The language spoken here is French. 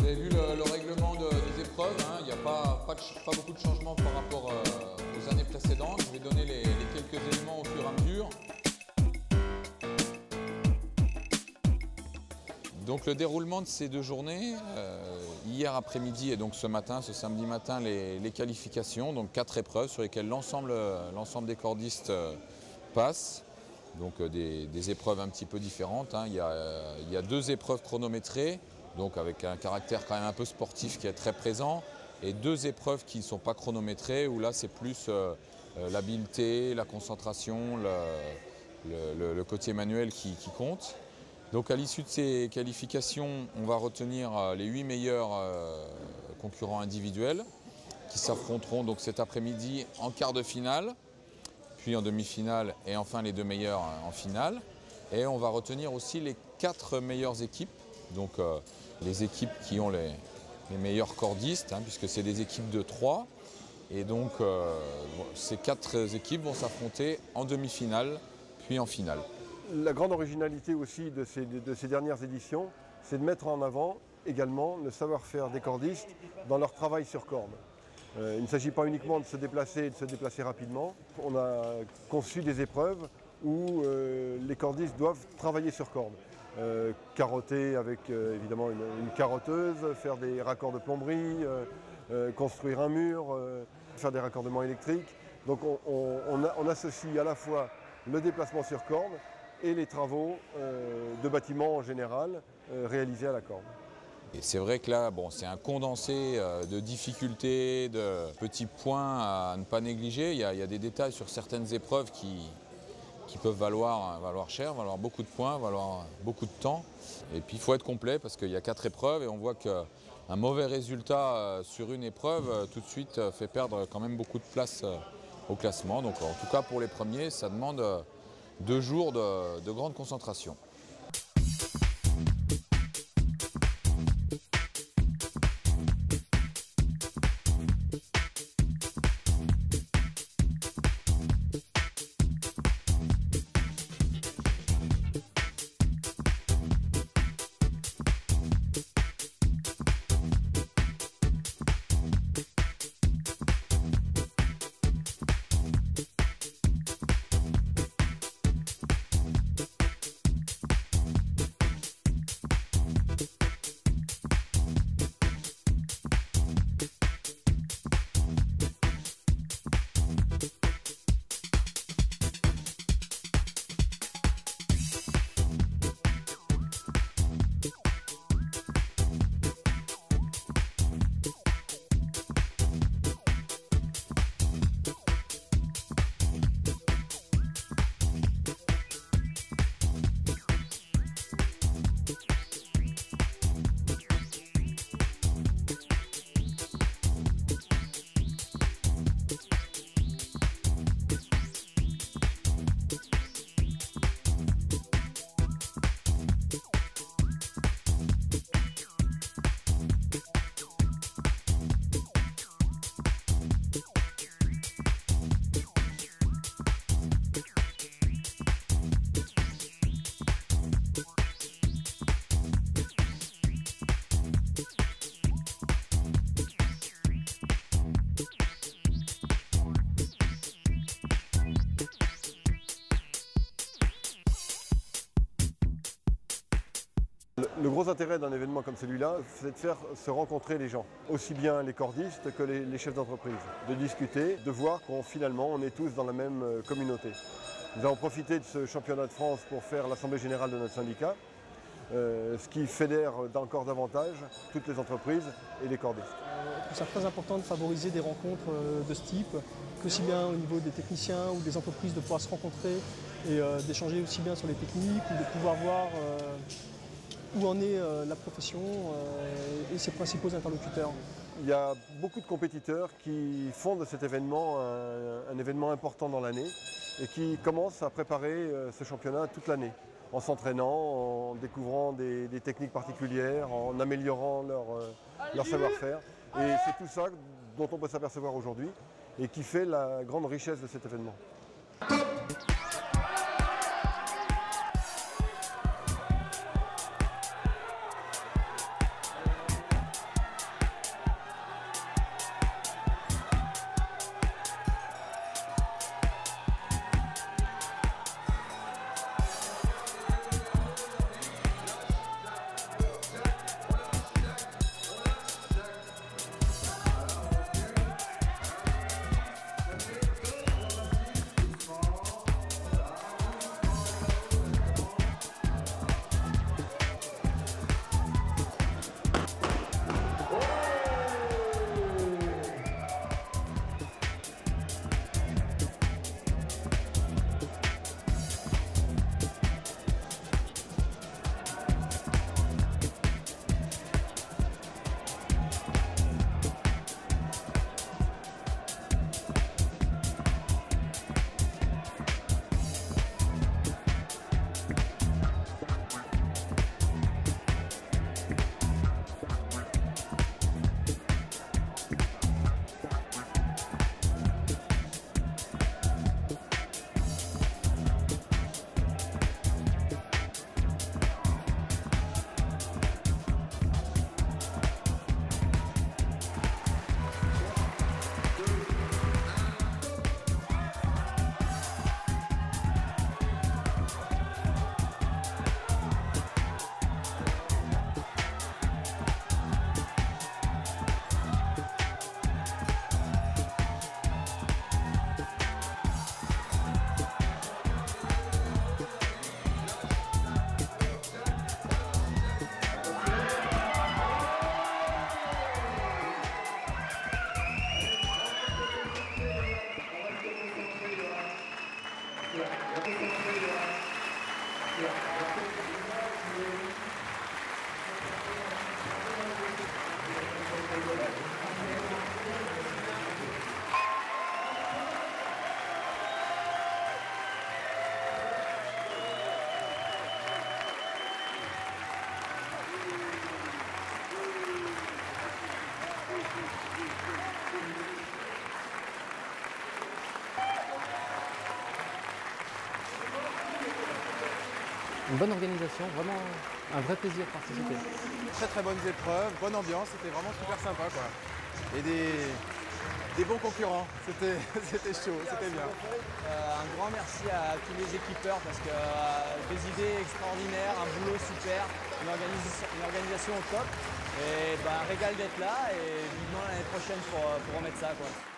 avez vu le règlement des épreuves, hein, il n'y a pas beaucoup de changements par rapport aux années précédentes. Je vais donner les quelques éléments au fur et à mesure. Donc le déroulement de ces deux journées, hier après-midi et donc ce matin, ce samedi matin, les qualifications, donc 4 épreuves sur lesquelles l'ensemble des cordistes passent. Donc des épreuves un petit peu différentes, hein. Il y a 2 épreuves chronométrées, donc avec un caractère quand même un peu sportif qui est très présent, et 2 épreuves qui ne sont pas chronométrées, où là c'est plus l'habileté, la concentration, le côté manuel qui compte. Donc à l'issue de ces qualifications, on va retenir les 8 meilleurs concurrents individuels qui s'affronteront donc cet après-midi en quart de finale, puis en demi-finale et enfin les 2 meilleurs en finale. Et on va retenir aussi les 4 meilleures équipes, donc les équipes qui ont les meilleurs cordistes, hein, puisque c'est des équipes de 3. Et donc ces 4 équipes vont s'affronter en demi-finale, puis en finale. La grande originalité aussi de ces dernières éditions, c'est de mettre en avant également le savoir-faire des cordistes dans leur travail sur corde. Il ne s'agit pas uniquement de se déplacer et de se déplacer rapidement. On a conçu des épreuves où les cordistes doivent travailler sur corde. Carotter avec évidemment une carotteuse, faire des raccords de plomberie, construire un mur, faire des raccordements électriques. Donc on associe à la fois le déplacement sur corde et les travaux de bâtiments en général réalisés à la corde. Et c'est vrai que là, bon, c'est un condensé de difficultés, de petits points à ne pas négliger. Il y a des détails sur certaines épreuves qui peuvent valoir cher, valoir beaucoup de points, valoir beaucoup de temps. Et puis il faut être complet parce qu'il y a 4 épreuves et on voit qu'un mauvais résultat sur une épreuve tout de suite fait perdre quand même beaucoup de place au classement. Donc en tout cas pour les premiers, ça demande 2 jours de grande concentration. Le gros intérêt d'un événement comme celui-là, c'est de faire se rencontrer les gens, aussi bien les cordistes que les chefs d'entreprise, de discuter, de voir qu'on finalement on est tous dans la même communauté. Nous avons profité de ce championnat de France pour faire l'assemblée générale de notre syndicat, ce qui fédère encore davantage toutes les entreprises et les cordistes. Je trouve ça très important de favoriser des rencontres de ce type, qu'aussi bien au niveau des techniciens ou des entreprises de pouvoir se rencontrer et d'échanger aussi bien sur les techniques ou de pouvoir voir où en est la profession et ses principaux interlocuteurs. Il y a beaucoup de compétiteurs qui font de cet événement un événement important dans l'année et qui commencent à préparer ce championnat toute l'année, en s'entraînant, en découvrant des techniques particulières, en améliorant leur savoir-faire. Et c'est tout ça dont on peut s'apercevoir aujourd'hui et qui fait la grande richesse de cet événement. Une bonne organisation, vraiment un vrai plaisir de participer. Très bonnes épreuves, bonne ambiance, c'était vraiment super sympa quoi. Et des bons concurrents, c'était chaud, c'était bien. Un grand merci à tous les équipeurs parce que des idées extraordinaires, un boulot super, une organisation au top. Et un régal d'être là et vivement l'année prochaine pour remettre ça, quoi.